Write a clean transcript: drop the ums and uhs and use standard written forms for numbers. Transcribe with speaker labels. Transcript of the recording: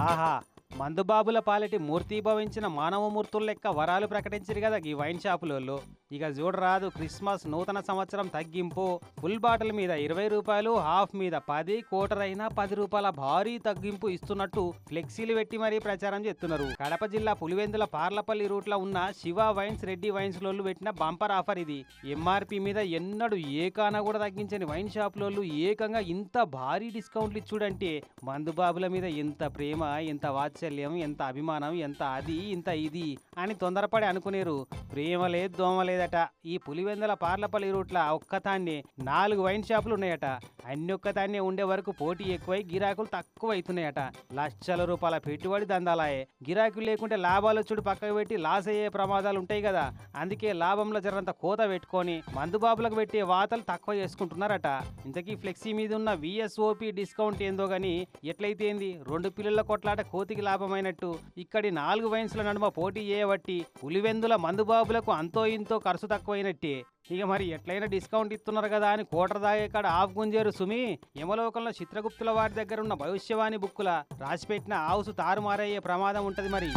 Speaker 1: ఆహా! మందుబాబుల పాలిటి మూర్తీభవించిన మానవమూర్తుల లెక్క వరాలు ప్రకటించిరు కదా ఈ వైన్ షాపులోళ్ళు. ఇక చూడరాదు క్రిస్మస్ నూతన సంవత్సరం తగ్గింపు. ఫుల్ బాటిల్ మీద 20 రూపాయలు, హాఫ్ మీద 10, క్వార్టర్ అయినా 10 రూపాయల భారీ తగ్గింపు ఇస్తున్నట్టు ఫ్లెక్సీలు పెట్టి మరీ ప్రచారం చేస్తున్నారు. కడప జిల్లా పులివెందుల పార్లపల్లి రూట్లో ఉన్న శివ వైన్స్, రెడ్డి వైన్స్ లోళ్ళు పెట్టిన బంపర్ ఆఫర్ ఇది. ఎంఆర్పి మీద ఎన్నడూ ఏకానా కూడా తగ్గించని వైన్ షాపులోళ్ళు ఏకంగా ఇంత భారీ డిస్కౌంట్లు ఇచ్చుడంటే మందుబాబుల మీద ఎంత ప్రేమ, ఎంత వాత్సల్యం, ఎంత అభిమానం, ఎంత అది ఇంత ఇది అని తొందరపడి అనుకునేరు. ప్రేమ లేదు, దోమ లేదట. ఈ పులివెందుల పార్లపల్లి రూట్ల ఒక్కతాన్నే 4 వైన్ షాపులు ఉన్నాయట. అన్ని ఒక్కతాన్నే ఉండే వరకు పోటీ ఎక్కువై గిరాకులు తక్కువ అవుతున్నాయట. లక్షల రూపాయల పెట్టుబడి దందాలాయే. గిరాకులు లేకుంటే లాభాలు చూడు పక్కకు పెట్టి లాస్ అయ్యే ప్రమాదాలు ఉంటాయి కదా. అందుకే లాభంలో జరంత కోత పెట్టుకొని మందుబాబులకు పెట్టే వాతలు తక్కువ చేసుకుంటున్నారట. ఇంతకీ ఫ్లెక్సీ మీద ఉన్న విఎస్ఓపి డిస్కౌంట్ ఏందో గానీ ఎట్లయితే ఏంది, 2 పిల్లల కొట్లాట కోతికి లాభమైనట్టు ఇక్కడి 4 వైన్స్ల నడుమ పోటీ చేయబట్టి పులివెందుల మందుబాబులకు అంతో ఇంతో ఖర్చు తక్కువైనట్టే. ఇక మరి ఎట్లయినా డిస్కౌంట్ ఇస్తున్నారు కదా అని కోటర్ దాగే కాడ ఆఫ్ గుంజేరు సుమి. యమలోకంలో చిత్రగుప్తుల వారి దగ్గర ఉన్న భవిష్యవాణి బుక్కుల రాసిపెట్టిన హౌస్ తారుమారయ్యే ప్రమాదం ఉంటది మరి.